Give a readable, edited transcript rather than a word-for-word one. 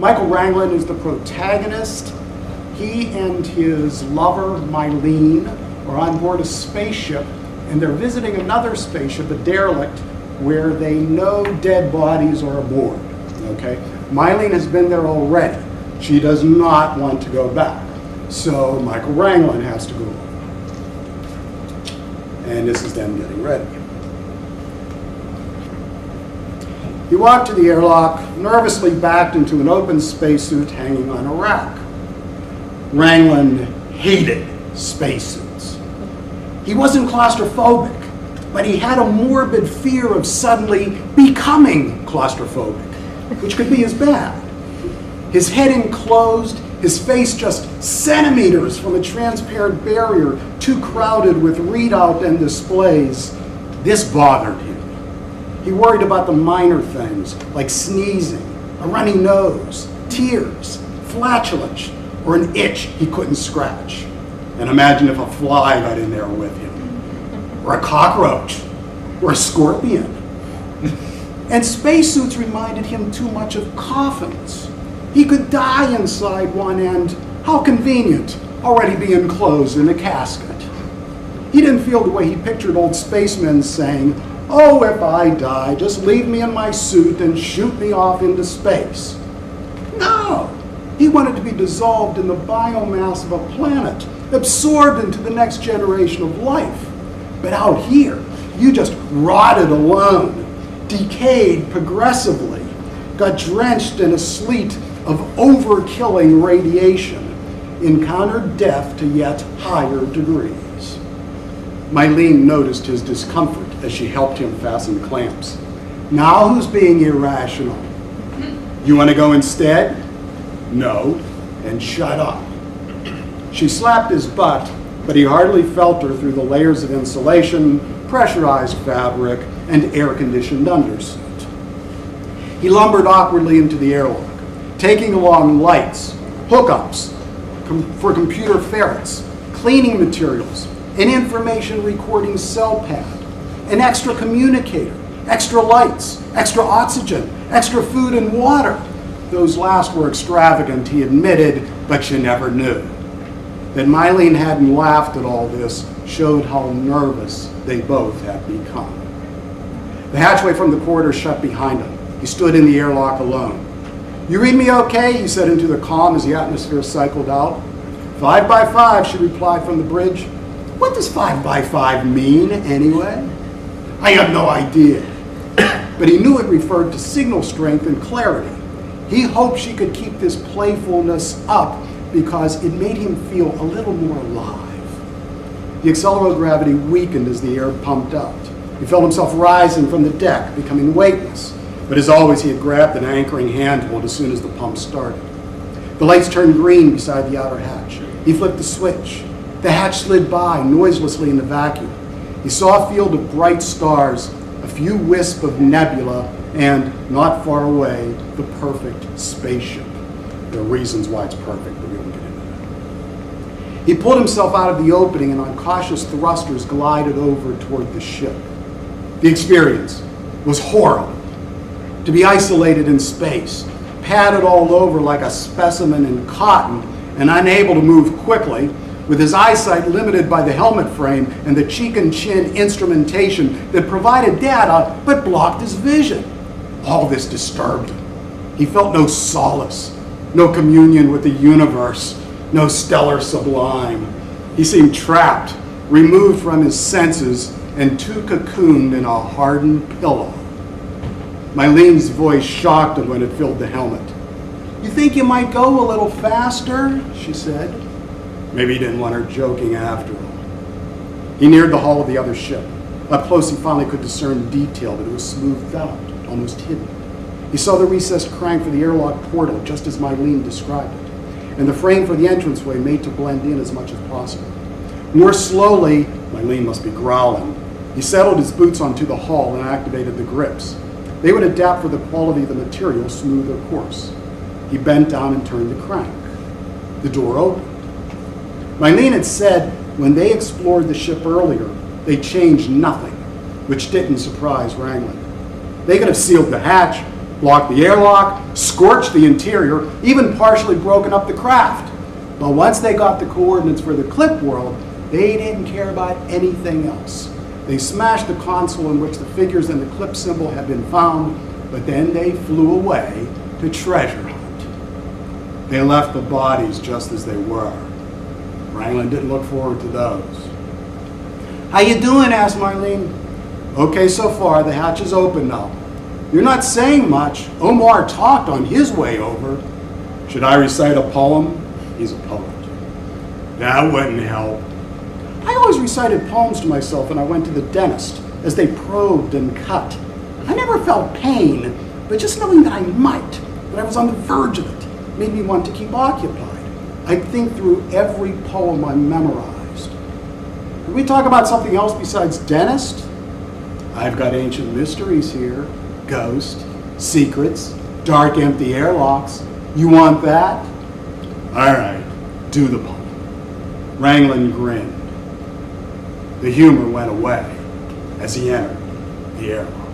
Michael Wendland is the protagonist. He and his lover, Mylene, are on board a spaceship, and they're visiting another spaceship, a derelict, where they know dead bodies are aboard, okay? Mylene has been there already. She does not want to go back. So Michael Wendland has to go over. And this is them getting ready. He walked to the airlock, nervously backed into an open spacesuit hanging on a rack. Wendland hated spacesuits. He wasn't claustrophobic, but he had a morbid fear of suddenly becoming claustrophobic, which could be as bad. His head enclosed, his face just centimeters from a transparent barrier, too crowded with readout and displays. This bothered him. He worried about the minor things, like sneezing, a runny nose, tears, flatulence, or an itch he couldn't scratch. And imagine if a fly got in there with him, or a cockroach, or a scorpion. And spacesuits reminded him too much of coffins. He could die inside one end. How convenient, already being closed in a casket. He didn't feel the way he pictured old spacemen saying, "Oh, if I die, just leave me in my suit and shoot me off into space." No, he wanted to be dissolved in the biomass of a planet, absorbed into the next generation of life. But out here, you just rotted alone, decayed progressively, got drenched in a sleet of overkilling radiation, encountered death to yet higher degrees. Mylene noticed his discomfort as she helped him fasten clamps. Now who's being irrational? You want to go instead? No, and shut up. She slapped his butt, but he hardly felt her through the layers of insulation, pressurized fabric, and air-conditioned undersuit. He lumbered awkwardly into the airlock, taking along lights, hookups for computer ferrets, cleaning materials, an information recording cell pad, an extra communicator, extra lights, extra oxygen, extra food and water. Those last were extravagant, he admitted, but you never knew. That Mylene hadn't laughed at all this showed how nervous they both had become. The hatchway from the corridor shut behind him. He stood in the airlock alone. "You read me okay?" he said into the calm as the atmosphere cycled out. 5 by 5, she replied from the bridge. "What does 5 by 5 mean, anyway?" "I have no idea." But he knew it referred to signal strength and clarity. He hoped she could keep this playfulness up because it made him feel a little more alive. The accelero-gravity weakened as the air pumped out. He felt himself rising from the deck, becoming weightless. But as always, he had grabbed an anchoring handhold as soon as the pump started. The lights turned green beside the outer hatch. He flipped the switch. The hatch slid by noiselessly in the vacuum. He saw a field of bright stars, a few wisps of nebula, and, not far away, the perfect spaceship. There are reasons why it's perfect, but we won't get into that. He pulled himself out of the opening and on cautious thrusters glided over toward the ship. The experience was horrible. To be isolated in space, padded all over like a specimen in cotton, and unable to move quickly, with his eyesight limited by the helmet frame and the cheek and chin instrumentation that provided data but blocked his vision. All this disturbed him. He felt no solace, no communion with the universe, no stellar sublime. He seemed trapped, removed from his senses, and too cocooned in a hardened pillow. Mylene's voice shocked him when it filled the helmet. "You think you might go a little faster?" she said. Maybe he didn't want her joking after all. He neared the hull of the other ship. Up close, he finally could discern detail, but it was smoothed out, almost hidden. He saw the recessed crank for the airlock portal, just as Mylene described it, and the frame for the entranceway made to blend in as much as possible. More slowly, Mylene must be growling, he settled his boots onto the hull and activated the grips. They would adapt for the quality of the material, smooth their course. He bent down and turned the crank. The door opened. Mylene had said when they explored the ship earlier, they changed nothing, which didn't surprise Wendland. They could have sealed the hatch, blocked the airlock, scorched the interior, even partially broken up the craft. But once they got the coordinates for the clip world, they didn't care about anything else. They smashed the console in which the figures and the clip symbol had been found, but then they flew away to treasure hunt. They left the bodies just as they were. Wrangland didn't look forward to those. "How you doing?" asked Marlene. "Okay so far, the hatch is open now. You're not saying much. Omar talked on his way over." "Should I recite a poem?" He's a poet. "That wouldn't help." "I always recited poems to myself when I went to the dentist, as they probed and cut. I never felt pain, but just knowing that I might, that I was on the verge of it, made me want to keep occupied. I'd think through every poem I memorized." "Could we talk about something else besides dentist?" "I've got ancient mysteries here. Ghosts, secrets, dark empty airlocks. You want that?" "All right, do the poem." Wrangland grinned. The humor went away as he entered the airlock.